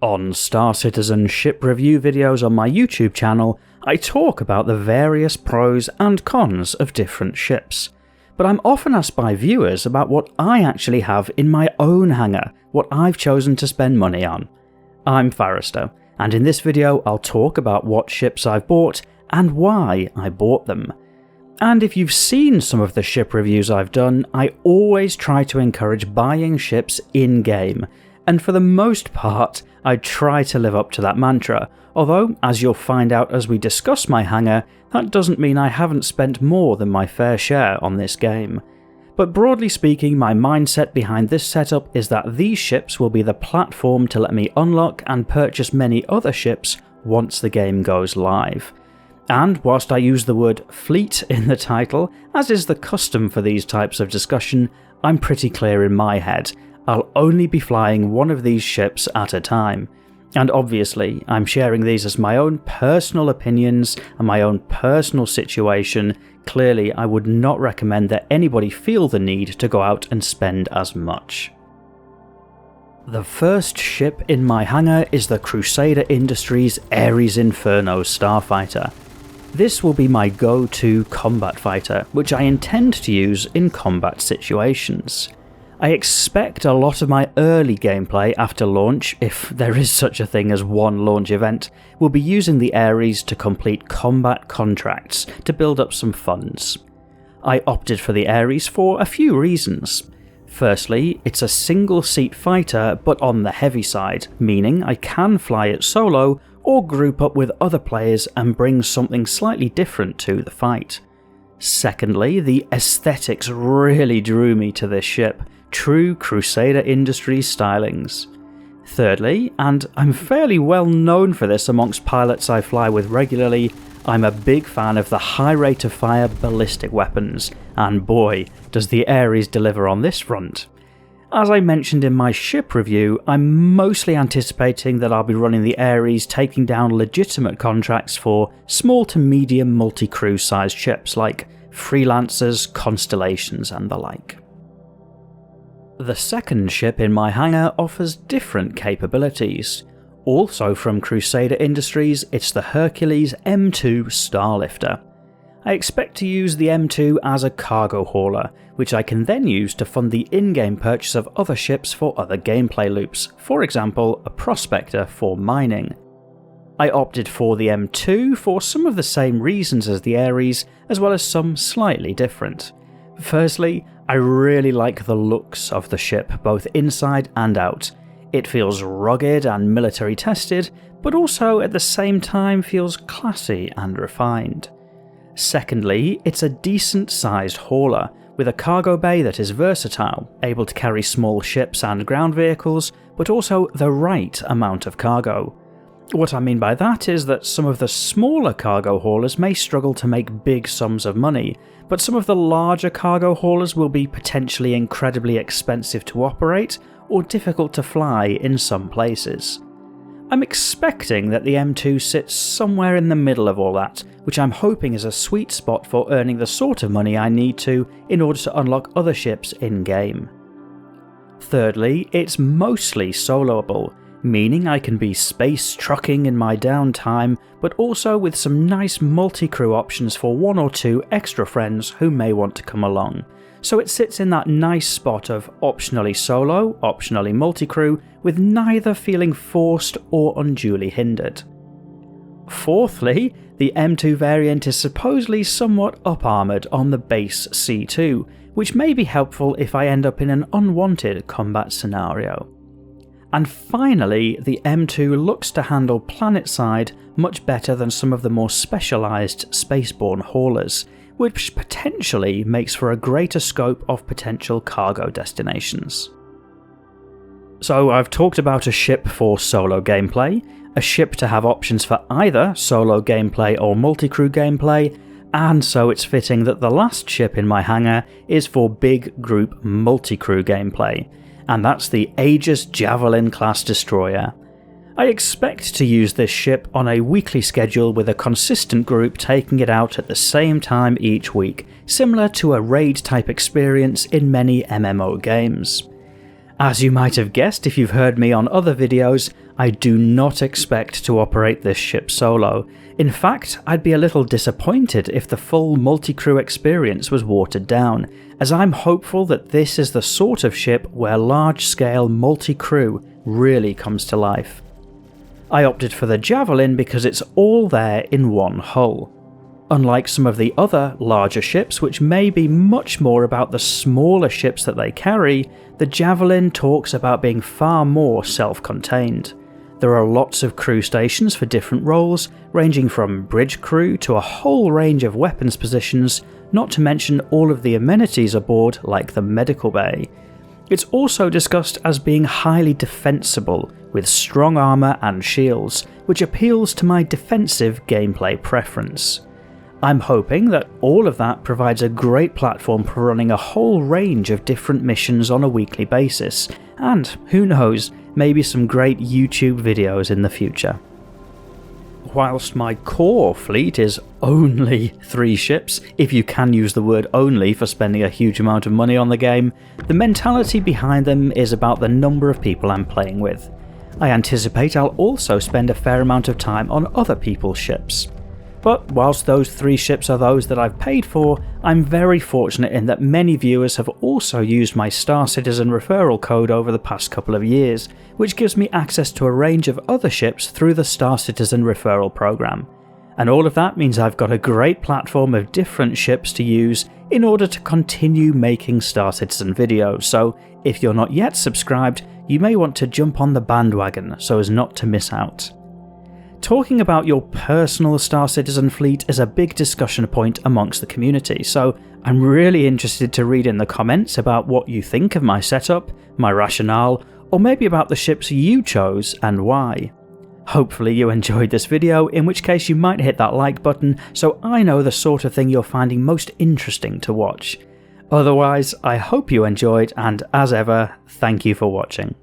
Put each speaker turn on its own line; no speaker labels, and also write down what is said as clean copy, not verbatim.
On Star Citizen ship review videos on my YouTube channel, I talk about the various pros and cons of different ships, but I'm often asked by viewers about what I actually have in my own hangar, what I've chosen to spend money on. I'm Farrister, and in this video I'll talk about what ships I've bought and why I bought them. And if you've seen some of the ship reviews I've done, I always try to encourage buying ships in-game, and for the most part, I try to live up to that mantra, although, as you'll find out as we discuss my hangar, that doesn't mean I haven't spent more than my fair share on this game. But broadly speaking, my mindset behind this setup is that these ships will be the platform to let me unlock and purchase many other ships once the game goes live. And whilst I use the word fleet in the title, as is the custom for these types of discussion, I'm pretty clear in my head. I'll only be flying one of these ships at a time. And obviously, I'm sharing these as my own personal opinions and my own personal situation. Clearly, I would not recommend that anybody feel the need to go out and spend as much. The first ship in my hangar is the Crusader Industries Ares Inferno Starfighter. This will be my go-to combat fighter, which I intend to use in combat situations. I expect a lot of my early gameplay after launch, if there is such a thing as one launch event, will be using the Ares to complete combat contracts to build up some funds. I opted for the Ares for a few reasons. Firstly, it's a single-seat fighter but on the heavy side, meaning I can fly it solo or group up with other players and bring something slightly different to the fight. Secondly, the aesthetics really drew me to this ship. True Crusader Industries stylings. Thirdly, and I'm fairly well known for this amongst pilots I fly with regularly, I'm a big fan of the high rate of fire ballistic weapons, and boy, does the Ares deliver on this front. As I mentioned in my ship review, I'm mostly anticipating that I'll be running the Ares taking down legitimate contracts for small to medium multi-crew sized ships like Freelancers, Constellations and the like. The second ship in my hangar offers different capabilities. Also from Crusader Industries, it's the Hercules M2 Starlifter. I expect to use the M2 as a cargo hauler, which I can then use to fund the in-game purchase of other ships for other gameplay loops, for example a prospector for mining. I opted for the M2 for some of the same reasons as the Ares, as well as some slightly different. Firstly, I really like the looks of the ship, both inside and out. It feels rugged and military tested, but also at the same time feels classy and refined. Secondly, it's a decent sized hauler, with a cargo bay that is versatile, able to carry small ships and ground vehicles, but also the right amount of cargo. What I mean by that is that some of the smaller cargo haulers may struggle to make big sums of money, but some of the larger cargo haulers will be potentially incredibly expensive to operate or difficult to fly in some places. I'm expecting that the M2 sits somewhere in the middle of all that, which I'm hoping is a sweet spot for earning the sort of money I need to in order to unlock other ships in-game. Thirdly, it's mostly soloable, meaning I can be space trucking in my downtime, but also with some nice multi-crew options for one or two extra friends who may want to come along. So it sits in that nice spot of optionally solo, optionally multi-crew, with neither feeling forced or unduly hindered. Fourthly, the M2 variant is supposedly somewhat up-armoured on the base C2, which may be helpful if I end up in an unwanted combat scenario. And finally, the M2 looks to handle planet-side much better than some of the more specialised spaceborne haulers, which potentially makes for a greater scope of potential cargo destinations. So I've talked about a ship for solo gameplay, a ship to have options for either solo gameplay or multi-crew gameplay, and so it's fitting that the last ship in my hangar is for big group multi-crew gameplay, and that's the Aegis Javelin class destroyer. I expect to use this ship on a weekly schedule with a consistent group taking it out at the same time each week, similar to a raid type experience in many MMO games. As you might have guessed if you've heard me on other videos, I do not expect to operate this ship solo. In fact, I'd be a little disappointed if the full multi-crew experience was watered down, as I'm hopeful that this is the sort of ship where large-scale multi-crew really comes to life. I opted for the Javelin because it's all there in one hull. Unlike some of the other larger ships, which may be much more about the smaller ships that they carry, the Javelin talks about being far more self-contained. There are lots of crew stations for different roles, ranging from bridge crew to a whole range of weapons positions, not to mention all of the amenities aboard like the medical bay. It's also discussed as being highly defensible, with strong armour and shields, which appeals to my defensive gameplay preference. I'm hoping that all of that provides a great platform for running a whole range of different missions on a weekly basis, and who knows, maybe some great YouTube videos in the future. Whilst my core fleet is only 3 ships, if you can use the word only for spending a huge amount of money on the game, the mentality behind them is about the number of people I'm playing with. I anticipate I'll also spend a fair amount of time on other people's ships. But whilst those 3 ships are those that I've paid for, I'm very fortunate in that many viewers have also used my Star Citizen referral code over the past couple of years, which gives me access to a range of other ships through the Star Citizen referral program. And all of that means I've got a great platform of different ships to use in order to continue making Star Citizen videos, so if you're not yet subscribed, you may want to jump on the bandwagon so as not to miss out. Talking about your personal Star Citizen fleet is a big discussion point amongst the community, so I'm really interested to read in the comments about what you think of my setup, my rationale, or maybe about the ships you chose and why. Hopefully you enjoyed this video, in which case you might hit that like button so I know the sort of thing you're finding most interesting to watch. Otherwise, I hope you enjoyed, and as ever, thank you for watching.